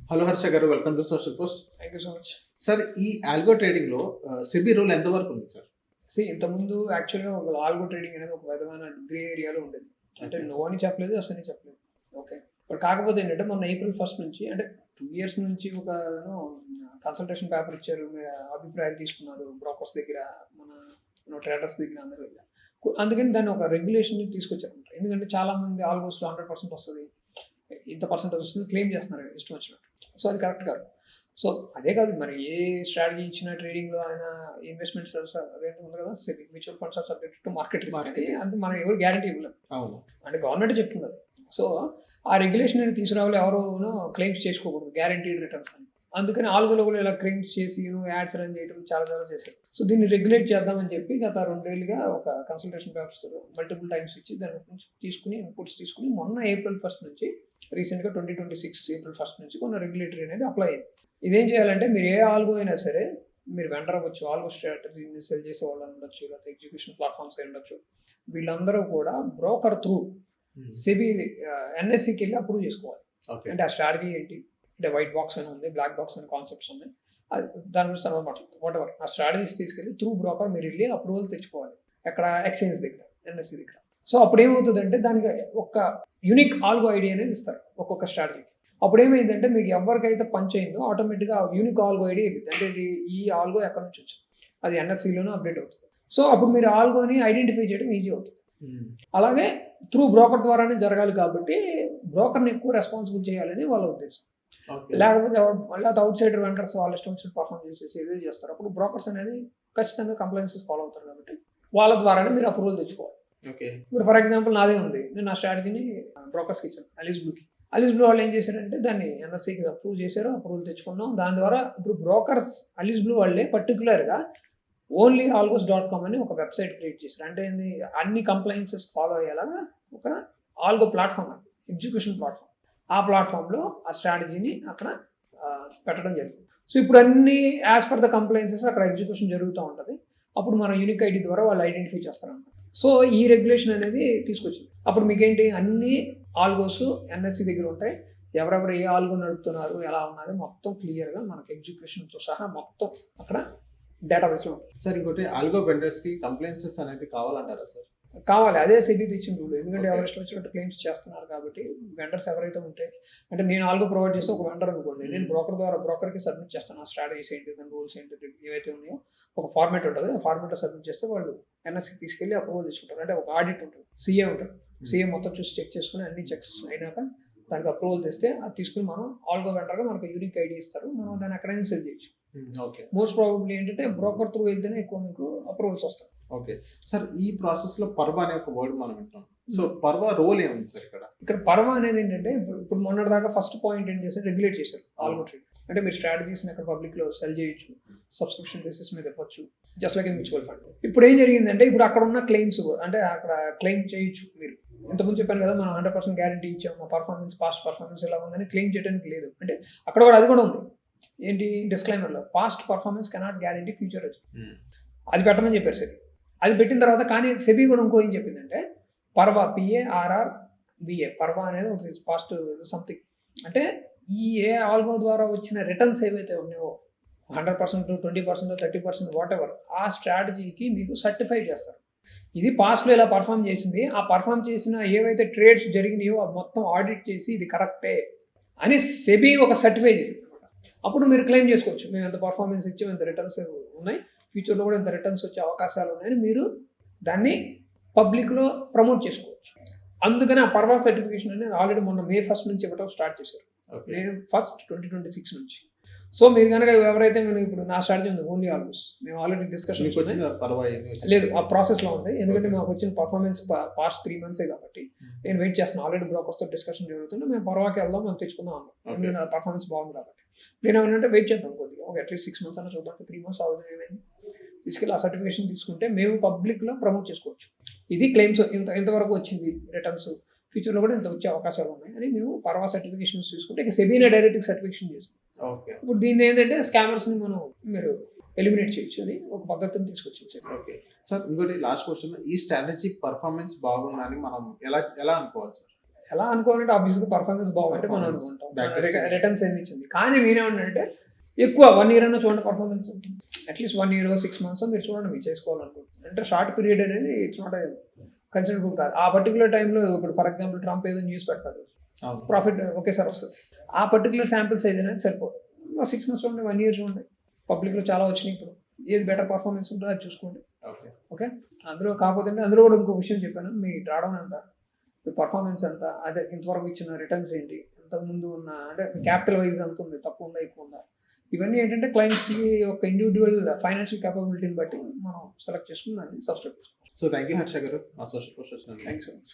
Hello Harsha గారు, welcome to social post. Thank you so much. Sir, ఈ algo trading లో SEBI role ఎంత వరకు ఉంది సార్? ఇంతకుముందు యాక్చువల్గా ఒక ఆల్గో ట్రేడింగ్ అనేది ఒక విధమైన గ్రే ఏరియాలో ఉండేది. అంటే నో అని చెప్పలేదు, అసలు చెప్పలేదు. ఓకే, బట్ కాకపోతే ఏంటంటే మొన్న April 1 నుంచి, అంటే 2 years నుంచి ఒక కన్సల్టేషన్ పేపర్ ఇచ్చారు, అభిప్రాయాలు తీసుకున్నారు బ్రోకర్స్ దగ్గర, మన ట్రేడర్స్ దగ్గర, అందరి దగ్గర. అందుకని దాన్ని ఒక రెగ్యులేషన్ తీసుకొచ్చారు. ఎందుకంటే చాలా మంది ఆల్మోస్ట్ 100% వస్తుంది, ఇంత పర్సెంటేజ్ వస్తుంది క్లెయిమ్ చేస్తున్నారు ఇష్టం వచ్చినట్టు. సో అది కరెక్ట్ కాదు. సో అదే కాదు, మరి ఏ స్ట్రాటజీ ఇచ్చిన ట్రేడింగ్లో ఆయన ఇన్వెస్ట్మెంట్స్ అదే ఉంది కదా, mutual funds are subject to market risk అని. అంటే మనం ఎవరు గ్యారంటీ ఇవ్వలేము. అవును, అంటే గవర్నమెంట్ చెప్తుంది అది. సో ఆ రెగ్యులేషన్ అనేది తీసుకురావాలి, ఎవరు క్లెయిమ్స్ చేసుకోకూడదు గ్యారంటీడ్ రిటర్న్స్ అని. అందుకని ఆల్గోలో కూడా ఇలా క్లెయిమ్స్ చేసి యాడ్స్ రన్ చేయడం చాలా చేశారు. సో దీన్ని రెగ్యులేట్ చేద్దామని చెప్పి గత 2 ఏళ్ళుగా ఒక కన్సల్టేషన్ పేపర్స్ మల్టిపుల్ టైమ్స్ ఇచ్చి దాని నుంచి తీసుకుని ఇన్పుట్స్ తీసుకుని మొన్న April 1 నుంచి, రీసెంట్గా 2026 April 1 నుంచి కొన్ని రెగ్యులేటరీ అనేది అప్లై అయింది. ఇదేం చేయాలంటే మీరు ఏ ఆల్గో అయినా సరే, మీరు వెండర్ అవ్వచ్చు, ఆల్గో స్ట్రాటజీని సెల్ చేసే వాళ్ళు ఉండొచ్చు, లేకపోతే ఎగ్జిక్యూషన్ ప్లాట్ఫామ్స్ అయి ఉండొచ్చు, వీళ్ళందరూ కూడా బ్రోకర్ త్రూ సెబీ NSEకి వెళ్ళి అప్రూవ్ చేసుకోవాలి. అంటే ఆ స్ట్రాటజీ ఏంటి, అంటే వైట్ బాక్స్ అని ఉంది, బ్లాక్ బాక్స్ అని కాన్సెప్ట్స్ ఉన్నాయి, అది దాని గురించి తర్వాత మాట్లాడుతుంది. వాట్ ఎవర్ ఆ స్ట్రాటజీస్ తీసుకెళ్ళి త్రూ బ్రోకర్ మీరు వెళ్ళి అప్రూవల్ తెచ్చుకోవాలి, ఎక్కడ ఎక్స్చేంజ్ దగ్గర, NSE దగ్గర. సో అప్పుడు ఏమవుతుందంటే దానికి ఒక యూనిక్ ఆల్గో ఐడి అనేది ఇస్తారు ఒక్కొక్క స్ట్రాటజీకి. అప్పుడు ఏమైందంటే మీకు ఎవరికైతే పంచ్ అయిందో ఆటోమేటిక్గా యూనిక్ ఆల్గో ఐడి వెళ్ళింది. అంటే ఈ ఆల్గో ఎక్కడి నుంచి వచ్చింది, అది NSEలోనే అప్డేట్ అవుతుంది. సో అప్పుడు మీరు ఆల్గోని ఐడెంటిఫై చేయడం ఈజీ అవుతుంది. అలాగే త్రూ బ్రోకర్ ద్వారానే జరగాలి కాబట్టి బ్రోకర్ని ఎక్కువ రెస్పాన్సిబుల్ చేయాలని వాళ్ళ ఉద్దేశం. లేకపోతే అవుట్ సైడర్ వెండర్స్ వాళ్ళ ఇష్టం వచ్చిన పర్ఫామ్ చేసేసి ఏదో చేస్తారు. అప్పుడు బ్రోకర్స్ అనేది ఖచ్చితంగా కంప్లైన్సెస్ ఫాలో అవుతారు కాబట్టి వాళ్ళ ద్వారానే మీరు అప్రూవల్ తెచ్చుకోవాలి. ఇప్పుడు ఫర్ ఎగ్జాంపుల్ నాదే ఉంది, నేను నా స్ట్రాటజీని బ్రోకర్స్కి ఇచ్చాను, అలీస్ బ్లూ వాళ్ళు ఏం చేశారంటే దాన్ని NSEకి అప్రూవ్ చేశారు, అప్రూవల్ తెచ్చుకున్నాం. దాని ద్వారా ఇప్పుడు బ్రోకర్స్ అలీస్ బ్లూ వాళ్ళే పర్టికులర్గా ఓన్లీ algos.com అని ఒక వెబ్సైట్ క్రియేట్ చేశారు. అంటే అన్ని కంప్లైన్సెస్ ఫాలో అయ్యేలాగా ఒక ఆల్గో ప్లాట్ఫామ్, అది ఎగ్జిక్యూషన్ ప్లాట్ఫామ్. ఆ ప్లాట్ఫామ్లో ఆ స్ట్రాటజీని అక్కడ పెట్టడం జరిగింది. సో ఇప్పుడు అన్ని యాజ్ పర్ ద కంప్లైన్సెస్ అక్కడ ఎగ్జిక్యూషన్ జరుగుతూ ఉంటుంది. అప్పుడు మన యూనిక్ ఐడి ద్వారా వాళ్ళు ఐడెంటిఫై చేస్తారన్నమాట. సో ఈ రెగ్యులేషన్ అనేది తీసుకొచ్చింది. అప్పుడు మీకేంటి, అన్ని ఆల్గోస్ NSE దగ్గర ఉంటాయి, ఎవరెవరు ఏ ఆల్గో నడుపుతున్నారు, ఎలా ఉన్నది మొత్తం క్లియర్గా మనకి ఎగ్జిక్యూషన్తో సహా మొత్తం అక్కడ డేటాబేస్లో ఉంటుంది. సార్, ఇంకోటి ఆల్గో వెండర్స్కి కంప్లైన్సెస్ అనేది కావాలంటారా సార్? కావాలి, అదే సెబీ తెచ్చిన రూల్. ఎందుకంటే ఎవరు ఇష్టం వచ్చినట్టు క్లెయిమ్స్ చేస్తున్నారు కాబట్టి వెండర్స్ ఎవరైతే ఉంటే, అంటే నేను ఆల్గో ప్రొవైడ్ చేస్తే ఒక వెండర్ అనుకోండి, నేను బ్రోకర్ ద్వారా బ్రోకర్కి సబ్మిట్ చేస్తాను ఆ స్ట్రాటజీస్ ఏంటి, దాని రూల్స్ ఏంటి, ఏవైతే ఉన్నాయో ఒక ఫార్మేట్ ఉంటుంది, ఆ ఫార్మేట్లో సబ్మిట్ చేస్తే వాళ్ళు NSEకి తీసుకెళ్ళి అప్రూవల్ తీసుకుంటారు. అంటే ఒక ఆడిట్ ఉంటుంది, CA ఉంటుంది, CA మొత్తం చూసి చెక్ చేసుకుని అన్ని చెక్స్ అయినాక దానికి అప్రూవల్ తెస్తే అది తీసుకుని మనం ఆల్గో వెండర్గా మనకు యూనిక్ ఐడి ఇస్తారు, మనం దాన్ని ఎక్కడైనా సెల్ చేయొచ్చు. మోస్ట్ ప్రాబబ్లీ ఏంటంటే బ్రోకర్ త్రూ వెళ్తేనే ఎక్కువ మీకు అప్రూవల్స్ వస్తాయి. ఓకే సార్, ఈ ప్రాసెస్ లో పర్వ అనే ఒక వర్డ్ మనం వింటాం. సో పర్వ రోల్ ఏముంది సార్ ఇక్కడ పర్వ అనేది ఏంటంటే, ఇప్పుడు మొన్నటి దాకా ఫస్ట్ పాయింట్ ఏం చేశారు, రెగ్యులేట్ చేశారు ఆల్గో ట్రేడింగ్. అంటే మీరు స్ట్రాటజీస్ని అక్కడ పబ్లిక్లో సెల్ చేయొచ్చు, సబ్స్క్రిప్షన్ బేసిస్ మీద ఇవ్వచ్చు, జస్ట్ లైక్ మ్యూచువల్ ఫండ్. ఇప్పుడు ఏం జరిగిందంటే, ఇప్పుడు అక్కడ ఉన్న క్లెయిమ్స్, అంటే అక్కడ క్లెయిమ్ చేయొచ్చు. మీరు ఇంతకుముందు చెప్పాను కదా, మనం 100% గ్యారంటీ ఇచ్చాము, మా పర్ఫార్మెన్స్ పాస్ట్ పర్ఫార్మెన్స్ ఎలా ఉందని క్లెయిమ్ చేయడానికి లేదు. అంటే అక్కడ కూడా అది కూడా ఉంది, ఏంటి డిస్క్లైమర్లో, past performance cannot guarantee future result. అది పెట్టమని చెప్పారు సెబీ. అది పెట్టిన తర్వాత కానీ సెబీ కూడా ఇంకో ఏం చెప్పిందంటే, పర్వ PARRVA పర్వ అనేది ఒక పాస్ట్ సంథింగ్. అంటే ఈ ఏ ఆల్గో ద్వారా వచ్చిన రిటర్న్స్ ఏవైతే ఉన్నాయో 100%, 20%, 30%, వాట్ ఎవర్, ఆ స్ట్రాటజీకి మీకు సర్టిఫై చేస్తారు. ఇది పాస్ట్లో ఇలా పర్ఫామ్ చేసింది, ఆ పర్ఫామ్ చేసిన ఏవైతే ట్రేడ్స్ జరిగినాయో అవి మొత్తం ఆడిట్ చేసి ఇది కరెక్టే అని సెబీ ఒక సర్టిఫై చేసింది అనమాట. అప్పుడు మీరు క్లెయిమ్ చేసుకోవచ్చు, మేము ఎంత పర్ఫార్మెన్స్ ఇచ్చాము, ఎంత రిటర్న్స్ ఉన్నాయి, ఫ్యూచర్లో కూడా ఎంత రిటర్న్స్ వచ్చే అవకాశాలు ఉన్నాయని మీరు దాన్ని పబ్లిక్లో ప్రమోట్ చేసుకోవచ్చు. అందుకని ఆ పర్వా సర్టిఫికేషన్ అనేది ఆల్రెడీ మొన్న May 1 నుంచి ఇవ్వడం స్టార్ట్ చేశారు, May 1, 2026 నుంచి. సో మీరు కనుక ఎవరైతే మేము ఇప్పుడు నా స్ట్రాటజీ ఉంది ఓన్లీ ఆల్గోస్, మేము ఆల్రెడీ డిస్కషన్ లేదు, ఆ ప్రాసెస్లో ఉంది. ఎందుకంటే మాకు వచ్చిన పర్ఫార్మెన్స్ పాస్ట్ 3 months కాబట్టి నేను వెయిట్ చేస్తున్నాను. ఆల్రెడీ బ్రోకర్స్తో డిస్కషన్ జరుగుతుంటే మేము పర్వాకి వెళ్దాం, మేము తెచ్చుకుందాం అన్నాం. నా పర్ఫార్మెన్స్ బాగుంది కాబట్టి నేను ఏమంటే వెయిట్ చేద్దాం కొద్దిగా, ఒక అట్లీస్ట్ 6 months అన్న చూద్దాం. 3 months అవుతుంది, ఏమైంది తీసుకెళ్ళి ఆ సర్టిఫికేషన్ తీసుకుంటే మేము పబ్లిక్లో ప్రమోట్ చేసుకోవచ్చు. ఇది క్లెయిమ్స్ ఎంతవరకు వచ్చింది రిటర్న్స్, ఫ్యూచర్లో కూడా ఇంత వచ్చే అవకాశాలు ఉన్నాయి అని మేము పర్వా సర్టిఫికేషన్స్ తీసుకుంటే ఇక సెబీనే డైరెక్ట్ సర్టిఫికేషన్ చేస్తాం. ఇప్పుడు దీన్ని ఏంటంటే స్కామర్స్ని మీరు ఎలిమినేట్ చేయొచ్చు అని ఒక పద్ధతిని తీసుకొచ్చింది. ఓకే సార్, ఇంకోటి లాస్ట్ క్వశ్చన్, ఈ స్ట్రాటజీ పర్ఫార్మెన్స్ బాగుందని మనం ఎలా అనుకోవాలి సార్? ఎలా అనుకోవాలంటే ఆబ్వియస్గా పర్ఫార్మెన్స్ బాగుంటే మనం Performance. అనుకుంటాం Back to school. రిటర్న్స్ ఏమి ఇచ్చింది. కానీ నేనేమన్నానంటే ఎక్కువ 1 year అన్నా చూడండి పర్ఫార్మెన్స్, అట్లీస్ట్ 1 year 6 months మీరు చూడండి మీరు చేసుకోవాలనుకుంటున్నారు. అంటే షార్ట్ పీరియడ్ అనేది ఇట్స్ నాట్ కన్సిడరబుల్ కాదు. ఆ పర్టికులర్ టైంలో ఇప్పుడు ఫర్ ఎగ్జాంపుల్ ట్రంప్ ఏదో న్యూస్ పెడతాడు, అవును. ప్రాఫిట్ ఒకేసారి వస్తుంది. ఆ పర్టికులర్ శాంపిల్ సైజ్ అనేది సరిపోదు. 6 months చూడండి, 1 year చూడండి. పబ్లిక్లో చాలా వచ్చినాయి. ఇప్పుడు ఏది బెటర్ పర్ఫార్మెన్స్ ఉంటుందో అది చూసుకోండి. ఓకే. ఓకే, అందులో కాకపోతే అందులో కూడా ఇంకో విషయం చెప్పాను, మీ డ్రాడౌన్ ఎంత, మీ పర్ఫార్మెన్స్ ఎంత, అదే ఇంతవరకు ఇచ్చిన రిటర్న్స్ ఏంటి, ఇంతకుముందు ఉన్న అంటే క్యాపిటల్ వైజ్ ఎంత ఉంది, తక్కువ ఉందా ఎక్కువ ఉందా, ఇవన్నీ ఏంటంటే క్లయింట్స్కి ఒక ఇండివిజువల్ ఫైనాన్షియల్ కేపబిలిటీని బట్టి మనం సెలెక్ట్ చేసుకుని దాన్ని సబ్స్క్రైబ్ చేసుకోవాలి. సో థ్యాంక్ యూ హర్ష గారు మా సోషల్ పోస్ట్ వచ్చినందుకు. Thanks so much.